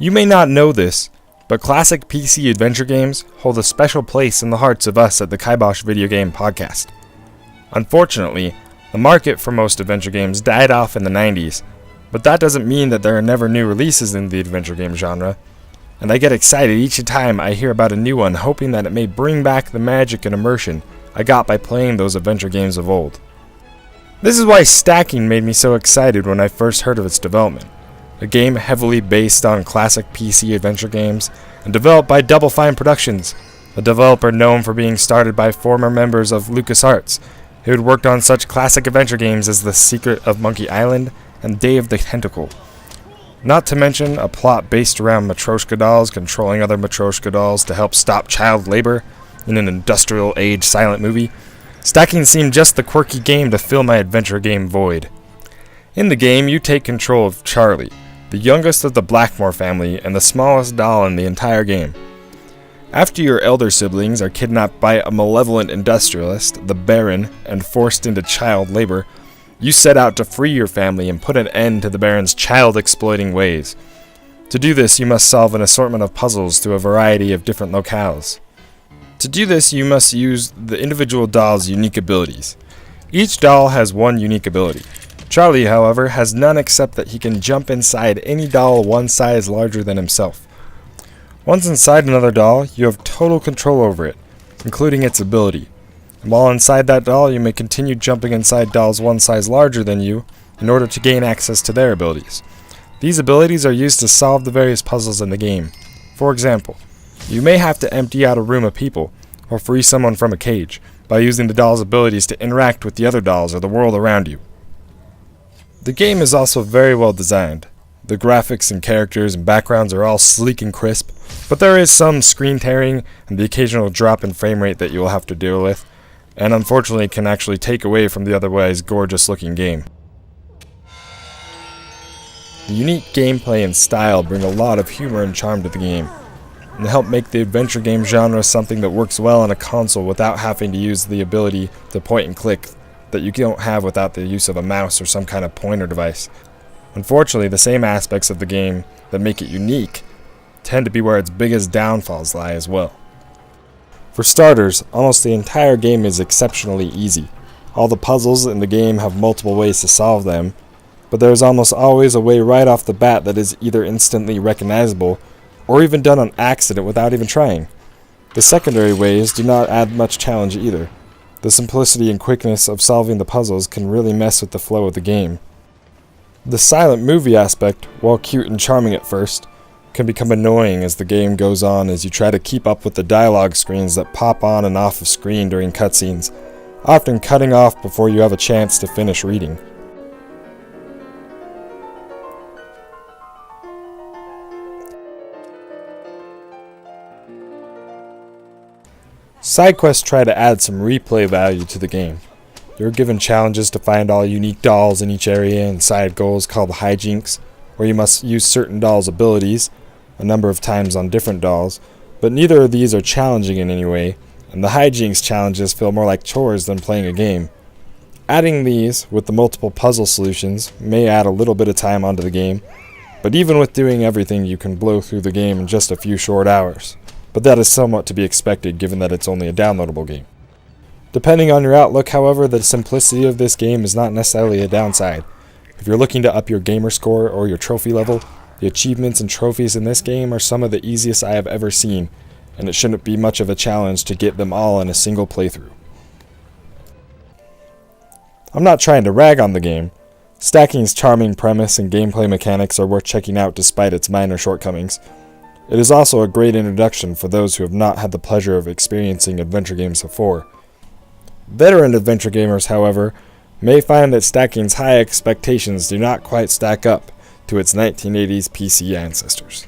You may not know this, but classic PC adventure games hold a special place in the hearts of us at the Kibosh Video Game Podcast. Unfortunately, the market for most adventure games died off in the 90s, but that doesn't mean that there are never new releases in the adventure game genre, and I get excited each time I hear about a new one, hoping that it may bring back the magic and immersion I got by playing those adventure games of old. This is why stacking made me so excited when I first heard of its development. A game heavily based on classic PC adventure games and developed by Double Fine Productions, a developer known for being started by former members of LucasArts, who had worked on such classic adventure games as The Secret of Monkey Island and Day of the Tentacle. Not to mention a plot based around Matryoshka dolls controlling other Matryoshka dolls to help stop child labor in an industrial age silent movie. Stacking seemed just the quirky game to fill my adventure game void. In the game, you take control of Charlie, the youngest of the Blackmore family and the smallest doll in the entire game. After your elder siblings are kidnapped by a malevolent industrialist, the Baron, and forced into child labor, you set out to free your family and put an end to the Baron's child-exploiting ways. To do this, you must solve an assortment of puzzles to a variety of different locales. To do this, you must use the individual doll's unique abilities. Each doll has one unique ability. Charlie, however, has none except that he can jump inside any doll one size larger than himself. Once inside another doll, you have total control over it, including its ability. And while inside that doll, you may continue jumping inside dolls one size larger than you in order to gain access to their abilities. These abilities are used to solve the various puzzles in the game. For example, you may have to empty out a room of people, or free someone from a cage, by using the doll's abilities to interact with the other dolls or the world around you. The game is also very well designed. The graphics and characters and backgrounds are all sleek and crisp, but there is some screen tearing and the occasional drop in frame rate that you will have to deal with, and unfortunately can actually take away from the otherwise gorgeous looking game. The unique gameplay and style bring a lot of humor and charm to the game, and help make the adventure game genre something that works well on a console without having to use the ability to point and click that you don't have without the use of a mouse or some kind of pointer device. Unfortunately, the same aspects of the game that make it unique tend to be where its biggest downfalls lie as well. For starters, almost the entire game is exceptionally easy. All the puzzles in the game have multiple ways to solve them, but there is almost always a way right off the bat that is either instantly recognizable or even done on accident without even trying. The secondary ways do not add much challenge either. The simplicity and quickness of solving the puzzles can really mess with the flow of the game. The silent movie aspect, while cute and charming at first, can become annoying as the game goes on as you try to keep up with the dialogue screens that pop on and off of screen during cutscenes, often cutting off before you have a chance to finish reading. Side quests try to add some replay value to the game. You're given challenges to find all unique dolls in each area and side goals called hijinks, where you must use certain dolls' abilities a number of times on different dolls, but neither of these are challenging in any way, and the hijinks challenges feel more like chores than playing a game. Adding these, with the multiple puzzle solutions, may add a little bit of time onto the game, but even with doing everything you can blow through the game in just a few short hours. But that is somewhat to be expected given that it's only a downloadable game. Depending on your outlook, however, the simplicity of this game is not necessarily a downside. If you're looking to up your gamer score or your trophy level, the achievements and trophies in this game are some of the easiest I have ever seen, and it shouldn't be much of a challenge to get them all in a single playthrough. I'm not trying to rag on the game. Stacking's charming premise and gameplay mechanics are worth checking out despite its minor shortcomings. It is also a great introduction for those who have not had the pleasure of experiencing adventure games before. Veteran adventure gamers, however, may find that Stacking's high expectations do not quite stack up to its 1980s PC ancestors.